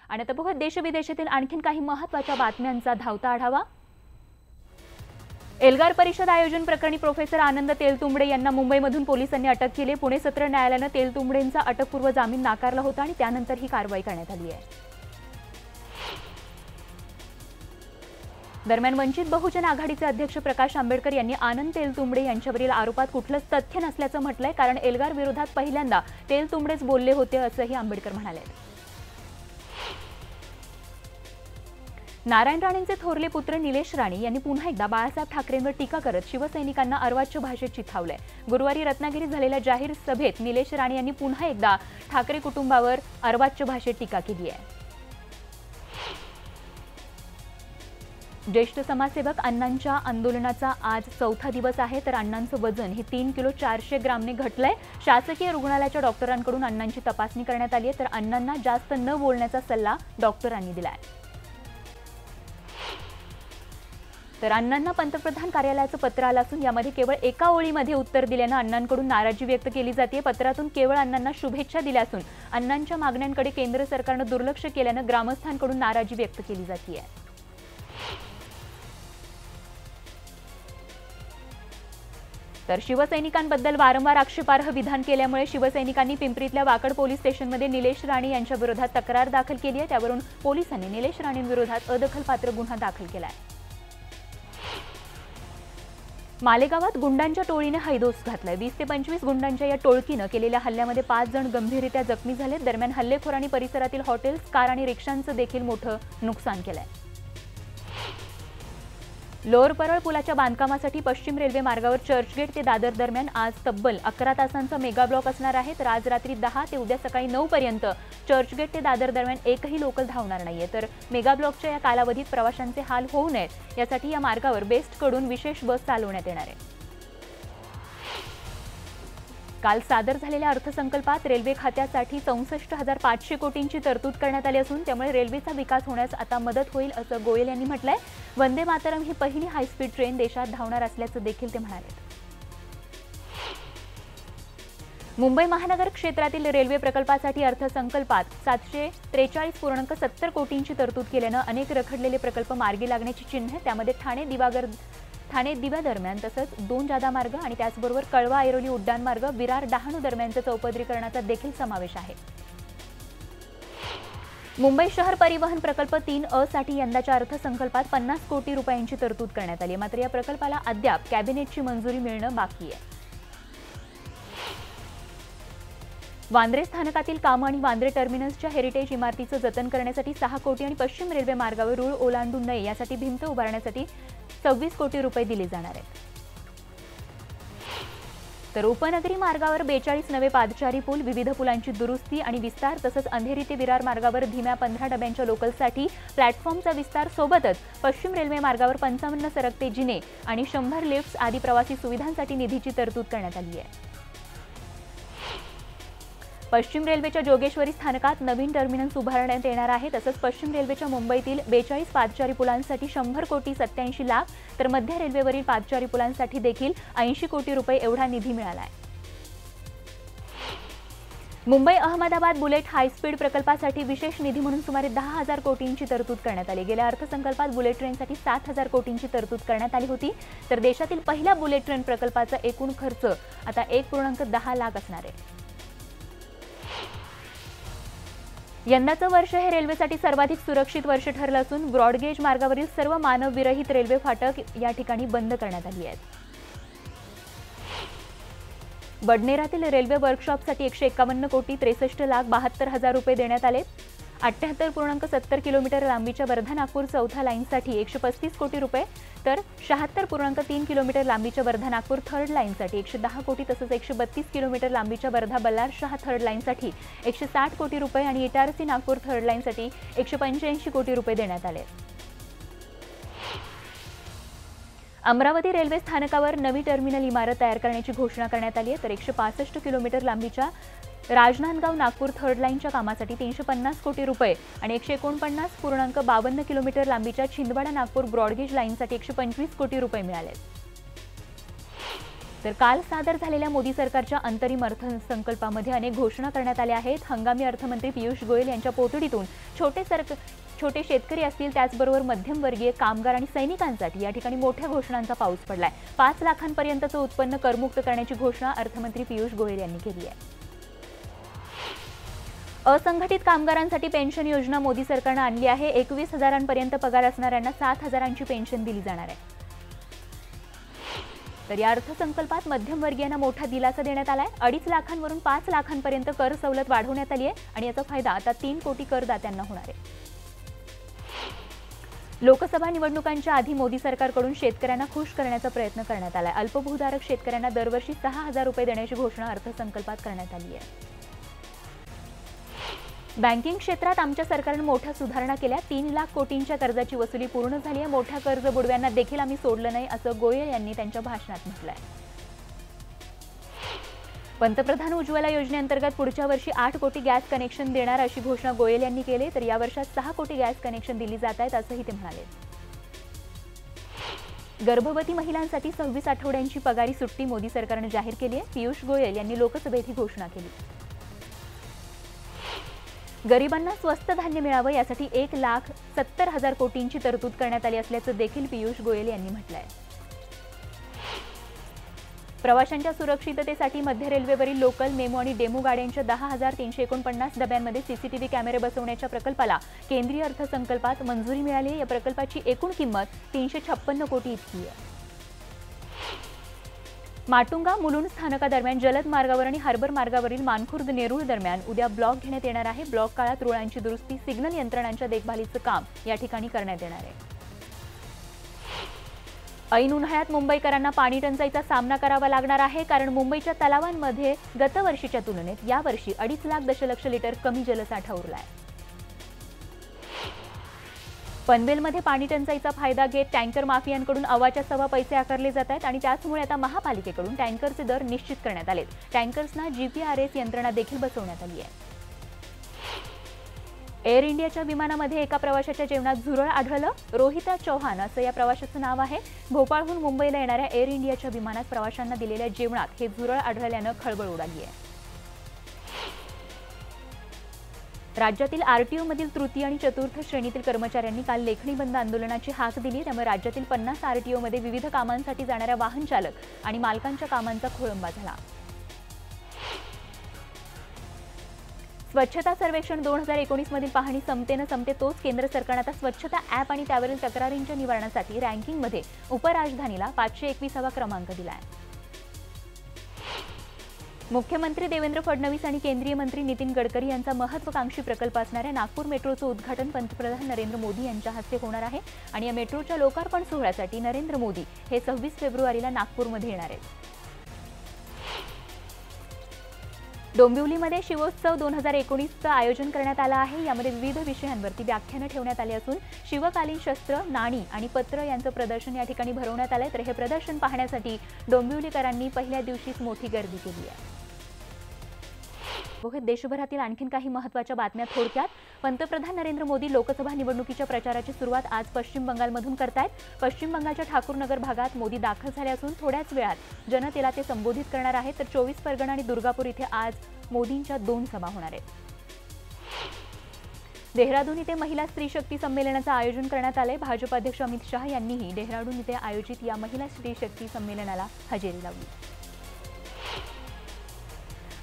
आणि आता बघूया देशविदेशातील आणखीन काही महत्त्वाच्या बातम्यांचा धावता आढावा। एल्गार परिषद आयोजन प्रकरणी प्रोफेसर आनंद तेलतुंबडे यांना मुंबईमधून पोलिसांनी अटक केली। पुणे सत्र न्यायालयाने तेलतुंबडेंचा अटकपूर्व जामीन नाकारला होता आणि त्यानंतर ही कारवाई करण्यात आली आहे। दरम्यान वंचित बहुजन आघाडीचे अध्यक्ष प्रकाश आंबेडकर यांनी आनंद तेलतुंबडे यांच्यावरील आरोपात कुठलंच तथ्य नसल्याचं म्हटलंय, कारण एल्गार विरोधात पहिल्यांदा तेलतुंबडेच बोलले होते असंही आंबेडकर म्हणाले। नारायण राणेंचे थोरले पुत्र निलेश राणे यांनी पुन्हा एकदा बाळासाहेब ठाकरेंवर टीका करत शिवसैनिकांना अर्वाच्य भाषेत चिथावलंय। गुरुवारी रत्नागिरीत झालेल्या जाहीर सभेत निलेश राणे यांनी पुन्हा एकदा ठाकरे कुटुंबावर अर्वाच्य भाषेत टीका केली आहे। ज्येष्ठ समाजसेवक अण्णांच्या आंदोलनाचा आज चौथा दिवस आहे, तर अण्णांचं वजन हे 3 किलो 400 ग्रामने घटलंय। शासकीय रुग्णालयाच्या डॉक्टरांकडून अण्णांची तपासणी करण्यात आली आहे, तर अण्णांना जास्त न बोलण्याचा सल्ला डॉक्टरांनी दिलाय। तर अण्णांना पंतप्रधान कार्यालयाचं पत्र आलं असून यामध्ये केवळ एका ओळीमध्ये उत्तर दिल्यानं अण्णांकडून नाराजी व्यक्त केली जाते। पत्रातून केवळ अण्णांना शुभेच्छा दिल्या असून अण्णांच्या मागण्यांकडे केंद्र सरकारनं दुर्लक्ष केल्यानं ग्रामस्थांकडून नाराजी व्यक्त केली जाते। तर शिवसैनिकांबद्दल वारंवार आक्षेपार्ह विधान केल्यामुळे शिवसैनिकांनी पिंपरीतल्या वाकड पोलीस स्टेशनमध्ये निलेश राणे यांच्या विरोधात तक्रार दाखल केली आहे। त्यावरून पोलिसांनी निलेश राणेंविरोधात अदखलपात्र गुन्हा दाखल केलाय। मालेगावात गुंडांच्या टोळीने हैदोस घातलाय। 20 ते 25 गुंडांच्या या टोळकीनं केलेल्या हल्ल्यामध्ये 5 जण गंभीररित्या जखमी झाले। दरम्यान हल्लेखोरांनी परिसरातील हॉटेल्स, कार आणि रिक्षांचं देखील मोठं नुकसान केलंय। लोअर परळ पुलाच्या बांधकामासाठी पश्चिम रेल्वे मार्गावर चर्चगेट ते दादर दरम्यान आज तब्बल 11 तासांचा मेगा ब्लॉक असणार आहे। तर आज रात्री 10 ते उद्या सकाळी 9 पर्यंत चर्चगेट ते दादर दरम्यान एकही लोकल धावणार नाहीये। तर मेगा ब्लॉकच्या या कालावधीत प्रवाशांचे हाल होऊ नयेत यासाठी या मार्गावर बेस्टकडून विशेष बस चालवण्यात येणार आहे। काल सादर झालेल्या अर्थसंकल्पात रेल्वे खात्यासाठी 64,500 कोटींची तरतूद करण्यात आली असून त्यामुळे रेल्वेचा विकास होण्यास आता मदत होईल असं गोयल यांनी म्हटलंय। वंदे मातरम ही पहिली हायस्पीड ट्रेन देशात धावणार असल्याचं देखील ते म्हणाले। मुंबई महानगर क्षेत्रातील रेल्वे प्रकल्पासाठी अर्थसंकल्पात 743.70 कोटींची तरतूद केल्यानं अनेक रखडलेले प्रकल्प मार्गी लागण्याची चिन्ह आहे। त्यामध्ये ठाणे दिवा दरम्यान तसंच 2 जादा मार्ग आणि त्याचबरोबर कळवा ऐरोली उड्डाण मार्ग, विरार डहाणू दरम्यानच्या चौपदरीकरणाचा देखील समावेश आहे। मुंबई शहर परिवहन प्रकल्प 3अ साठी यंदाच्या अर्थसंकल्पात 50 कोटी रुपयांची तरतूद करण्यात आली, मात्र या प्रकल्पाला अद्याप कॅबिनेटची मंजुरी मिळणं बाकी आहे। वांद्रे स्थानकातील कामं आणि वांद्रे टर्मिनसच्या हेरिटेज इमारतीचं जतन करण्यासाठी 6 कोटी आणि पश्चिम रेल्वे मार्गावर रूळ ओलांडू नये यासाठी भिंत उभारण्यासाठी 26 कोटी रुपये दिले जाणार आहेत। तर उपनगरी मार्गावर 42 नवे पादचारी पूल, विविध पुलांची दुरुस्ती आणि विस्तार तसंच अंधेरी ते विरार मार्गावर धीम्या 15 डब्यांच्या लोकलसाठी प्लॅटफॉर्मचा विस्तार सोबतच पश्चिम रेल्वे मार्गावर 55 सरकते जिने आणि 100 लिफ्ट्स आदी प्रवासी सुविधांसाठी निधीची तरतूद करण्यात आली आहे। पश्चिम रेल्वेच्या जोगेश्वरी स्थानकात नवीन टर्मिनस उभारण्यात येणार आहे। तसंच पश्चिम रेल्वेच्या मुंबईतील 42 पादचारी पुलांसाठी 100 कोटी 87 लाख, तर मध्य रेल्वेवरील पादचारी पुलांसाठी देखील 80 कोटी रुपये एवढा निधी मिळाला आहे। मुंबई अहमदाबाद बुलेट हायस्पीड प्रकल्पासाठी विशेष निधी म्हणून सुमारे 10,000 कोटींची तरतूद करण्यात आली। गेल्या अर्थसंकल्पात बुलेट ट्रेनसाठी 7,000 कोटींची तरतूद करण्यात आली होती, तर देशातील पहिल्या बुलेट ट्रेन प्रकल्पाचा एकूण खर्च आता 1.10 लाख असणार आहे। यंदाचं वर्ष हे रेल्वेसाठी सर्वाधिक सुरक्षित वर्ष ठरलं असून ब्रॉडगेज मार्गावरील सर्व मानवविरहित रेल्वे फाटक या ठिकाणी बंद करण्यात आली आहेत। बडनेरातील रेल्वे वर्कशॉपसाठी 151 कोटी 63 लाख 72 हजार रुपये देण्यात आले। 78.70 किलोमीटर लांबीच्या वर्धा नागपूर चौथ्या लाईनसाठी 135 कोटी रुपये, तर 76.3 किलोमीटर लांबीच्या वर्धा नागपूर थर्ड लाईनसाठी 110 कोटी तसंच 132 किलोमीटर लांबीच्या वर्धा बल्लारशाह थर्ड लाईनसाठी 160 कोटी रुपये आणि इटारसी नागपूर थर्ड लाईनसाठी 185 कोटी रुपये देण्यात आले। अमरावती रेल्वे स्थानकावर नवी टर्मिनल इमारत तयार करण्याची घोषणा करण्यात आली आहे, तर 165 किलोमीटर लांबीच्या राजनांदगाव नागपूर थर्ड लाईनच्या कामासाठी 350 कोटी रुपये आणि 149.52 किलोमीटर लांबीच्या छिंदवाडा नागपूर ब्रॉडगेज लाईनसाठी 125 कोटी रुपये मिळाले। तर काल सादर झालेल्या मोदी सरकारच्या अंतरिम अर्थसंकल्पामध्ये अनेक घोषणा करण्यात आल्या आहेत। हंगामी अर्थमंत्री पियुष गोयल यांच्या पोतडीतून छोटे शेतकरी असतील, त्याचबरोबर मध्यमवर्गीय कामगार आणि सैनिकांसाठी या ठिकाणी मोठ्या घोषणांचा पाऊस पडलाय। 5 लाखांपर्यंतचं उत्पन्न करमुक्त करण्याची घोषणा अर्थमंत्री पियुष गोयल यांनी केली आहे। असंघटित कामगारांसाठी पेन्शन योजना मोदी सरकारने आणली आहे। 21,000पर्यंत पगार असणाऱ्यांना 7,000ची पेन्शन दिली जाणार आहे। तर या अर्थसंकल्पात मध्यमवर्गीयांना मोठा दिलासा देण्यात आलाय। 2.5 लाखांवरून 5 लाखांपर्यंत कर सवलत वाढवण्यात आली आहे आणि याचा फायदा आता 3 कोटी करदात्यांना होणार आहे। लोकसभा निवडणुकांच्या आधी मोदी सरकारकडून शेतकऱ्यांना खुश करण्याचा प्रयत्न करण्यात आलाय। अल्पभूधारक शेतकऱ्यांना दरवर्षी 6,000 रुपये देण्याची घोषणा अर्थसंकल्पात करण्यात आली आहे। बँकिंग क्षेत्रात आमच्या सरकारने मोठ्या सुधारणा केल्या। 3 लाख कोटींच्या कर्जाची वसुली पूर्ण झाली आहे। मोठ्या कर्ज बुडव्यांना देखील आम्ही सोडलं नाही, असं गोयल यांनी त्यांच्या भाषणात म्हटलंय। पंतप्रधान उज्ज्वला योजनेअंतर्गत पुढच्या वर्षी 8 कोटी गॅस कनेक्शन देणार अशी घोषणा गोयल यांनी केली। तर या वर्षात 6 कोटी गॅस कनेक्शन दिली जात आहेत, असंही ते म्हणाले। गर्भवती महिलांसाठी 26 आठवड्यांची पगारी सुट्टी मोदी सरकारने जाहीर केली आहे। पियुष गोयल यांनी लोकसभेत ही घोषणा केली। गरिबांना स्वस्त धान्य मिळावं यासाठी 1,70,000 कोटींची तरतूद करण्यात आली असल्याचं देखील पियुष गोयल यांनी म्हटलंय। प्रवाशांच्या सुरक्षिततेसाठी मध्य रेल्वेवरील लोकल, मेमो आणि डेमो गाड्यांच्या 10,349 डब्यांमध्ये सीसीटीव्ही कॅमेरे बसवण्याच्या प्रकल्पाला केंद्रीय अर्थसंकल्पात मंजुरी मिळाली आहे। या प्रकल्पाची एकूण किंमत 356 कोटी इतकी आहे। माटुंगा मुलुंड स्थानकादरम्यान जलद मार्गावर आणि हार्बर मार्गावरील मानखुर्द नेरूळ दरम्यान उद्या ब्लॉक घेण्यात येणार आहे। ब्लॉक काळात रुळांची दुरुस्ती, सिग्नल यंत्रणांच्या देखभालीचं काम या ठिकाणी करण्यात येणार आहे। ऐन उन्हाळ्यात मुंबईकरांना पाणी टंचाईचा सामना करावा लागणार आहे, कारण मुंबईच्या तलावांमध्ये गतवर्षीच्या तुलनेत यावर्षी 2.5 लाख दशलक्ष लिटर कमी जलसाठा उरलाय। पनवेलमध्ये पाणी टंचाईचा फायदा घेत टँकर माफियांकडून अवाच्या सवा पैसे आकारले जात आहेत आणि त्याचमुळे आता महापालिकेकडून टँकरचे दर निश्चित करण्यात आले। टँकर्सना जीपीआरएस यंत्रणा देखील बसवण्यात आली आहे। एअर इंडियाच्या विमानामध्ये एका प्रवाशाच्या जेवणात झुरळ आढळलं। रोहिता चौहान असं या प्रवाशाचं नाव आहे। भोपाळहून मुंबईला येणाऱ्या एअर इंडियाच्या विमानात प्रवाशांना दिलेल्या जेवणात हे झुरळ आढळल्यानं खळबळ उडाली आहे। राज्यातील आरटीओमधील तृतीय आणि चतुर्थ श्रेणीतील कर्मचाऱ्यांनी काल लेखणी बंद आंदोलनाची हाक दिली। त्यामुळे राज्यातील 50 आरटीओमध्ये विविध कामांसाठी जाणाऱ्या वाहन चालक आणि मालकांच्या कामांचा खोळंबा झाला। स्वच्छता सर्वेक्षण 2019 मधील पाहणी संपते तोच केंद्र सरकारने आता स्वच्छता ॲप आणि त्यावरील तक्रारींच्या निवारणासाठी रँकिंगमध्ये उपराजधानीला 521वा क्रमांक दिला आहे। मुख्यमंत्री देवेंद्र फडणवीस आणि केंद्रीय मंत्री नितीन गडकरी यांचा महत्त्वाकांक्षी प्रकल्प असणाऱ्या नागपूर मेट्रोचं उद्घाटन पंतप्रधान नरेंद्र मोदी यांच्या हस्ते होणार आहे आणि या मेट्रोच्या लोकार्पण सोहळ्यासाठी नरेंद्र मोदी हे 26 फेब्रुवारीला नागपूरमध्ये येणार आहेत। डोंबिवलीमध्ये शिवोत्सव 2019चं आयोजन करण्यात आलं आहे। यामध्ये विविध विषयांवरती व्याख्यानं ठेवण्यात आली असून शिवकालीन शस्त्र, नाणी आणि पत्र यांचं प्रदर्शन या ठिकाणी भरवण्यात आलंय। तर हे प्रदर्शन पाहण्यासाठी डोंबिवलीकरांनी पहिल्या दिवशीच मोठी गर्दी केली आहे। देशभरातील आणखीन काही महत्त्वाच्या बातम्या थोडक्यात। पंतप्रधान नरेंद्र मोदी लोकसभा निवडणुकीच्या प्रचाराची सुरुवात आज पश्चिम बंगालमधून करतायत। पश्चिम बंगालच्या ठाकूरनगर भागात मोदी दाखल झाले असून थोड्याच वेळात जनतेला ते संबोधित करणार आहेत। तर 24 परगणा आणि दुर्गापूर इथे आज मोदींच्या 2 सभा होणार आहेत। देहरादून इथे महिला स्त्री शक्ती संमेलनाचं आयोजन करण्यात आलंय। भाजप अध्यक्ष अमित शहा यांनीही देहरादून इथे आयोजित या महिला स्त्री शक्ती संमेलनाला हजेरी लावली।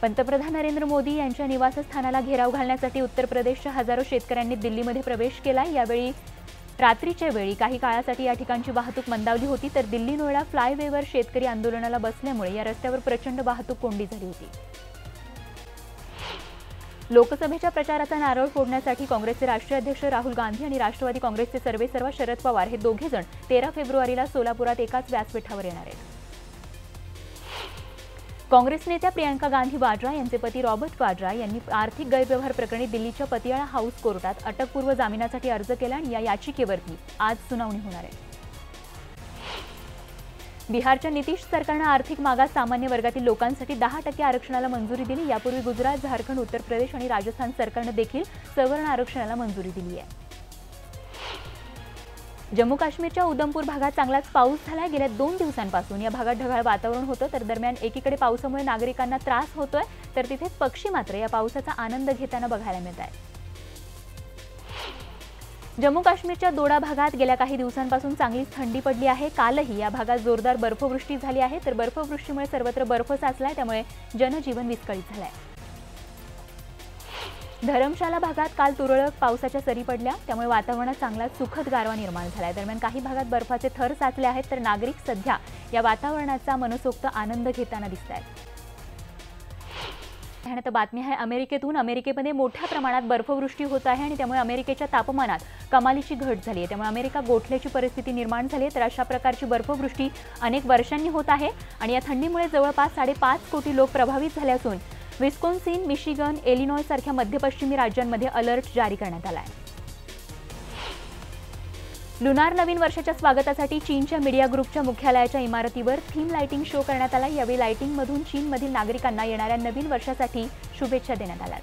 पंतप्रधान नरेंद्र मोदी यांच्या निवासस्थानाला घेराव घालण्यासाठी उत्तर प्रदेशच्या हजारो शेतकऱ्यांनी दिल्लीमध्ये प्रवेश केला। यावेळी रात्रीच्या वेळी काही काळासाठी या ठिकाणची वाहतूक मंदावली होती। तर दिल्ली नोएडा फ्लायवेवर शेतकरी आंदोलनाला बसल्यामुळे या रस्त्यावर प्रचंड वाहतूक कोंडी झाली होती। लोकसभेच्या प्रचाराचा नारळ फोडण्यासाठी काँग्रेसचे राष्ट्रीय अध्यक्ष राहुल गांधी आणि राष्ट्रवादी काँग्रेसचे सर्वेसर्वा शरद पवार हे दोघे जण 13 फेब्रुवारीला सोलापुरात एकाच व्यासपीठावर येणार आहेत। काँग्रेस नेत्या प्रियंका गांधी वाड्रा यांचे पती रॉबर्ट वाड्रा यांनी आर्थिक गैरव्यवहार प्रकरणी दिल्लीच्या पतियाळा हाऊस कोर्टात अटकपूर्व जामिनासाठी अर्ज केला आणि या याचिकेवरती आज सुनावणी होणार आहे। बिहारच्या नितीश सरकारने आर्थिक मागास सामान्य वर्गातील लोकांसाठी 10% आरक्षणाला मंजुरी दिली। यापूर्वी गुजरात, झारखंड, उत्तर प्रदेश आणि राजस्थान सरकारने देखील सवर्ण आरक्षणाला मंजुरी दिली आहे। जम्मू काश्मीरच्या उधमपूर भागात चांगलाच पाऊस झाला. गेल्या 2 दिवसांपासून या भागात ढगाळ वातावरण होतं. तर दरम्यान एकीकडे पावसामुळे नागरिकांना त्रास होतोय, तर तिथेच पक्षी मात्र या पावसाचा आनंद घेताना बघायला मिळत आहेत. जम्मू काश्मीरच्या दोडा भागात गेल्या काही दिवसांपासून चांगलीच थंडी पडली आहे. कालही या भागात जोरदार बर्फवृष्टी झाली आहे. तर बर्फवृष्टीमुळे सर्वत्र बर्फ साचलाय, त्यामुळे जनजीवन विस्कळीत झालंय. धरमशाला भागात काल तुरळक पावसाच्या सरी पडल्या, त्यामुळे वातावरणात चांगला सुखद गारवा निर्माण झालाय. दरम्यान काही भागात बर्फाचे थर साचले आहेत, तर नागरिक सध्या या वातावरणाचा मनसोक्त आनंद घेताना दिसत आहेत. त्यानंतर बातमी आहे अमेरिकेतून. अमेरिकेमध्ये मोठ्या प्रमाणात बर्फवृष्टी होत आहे आणि त्यामुळे अमेरिकेच्या तापमानात कमालीची घट झाली आहे. त्यामुळे अमेरिका गोठल्याची परिस्थिती निर्माण झाली आहे. तर अशा प्रकारची बर्फवृष्टी अनेक वर्षांनी होत आहे आणि या थंडीमुळे जवळपास 5.5 कोटी लोक प्रभावित झाले असून विस्कॉन्सिन, मिशिगन, इलिनॉय सारख्या मध्य पश्चिमी राज्यांमध्ये अलर्ट जारी करण्यात आला आहे. लुनार नवीन वर्षाच्या स्वागतासाठी चीनच्या मीडिया ग्रुपच्या मुख्यालयाच्या इमारतीवर थीम लाइटिंग शो करण्यात आला. यावेळी लाइटिंगमधून चीनमधील नागरिकांना येणाऱ्या नवीन वर्षासाठी शुभेच्छा देण्यात आल्या.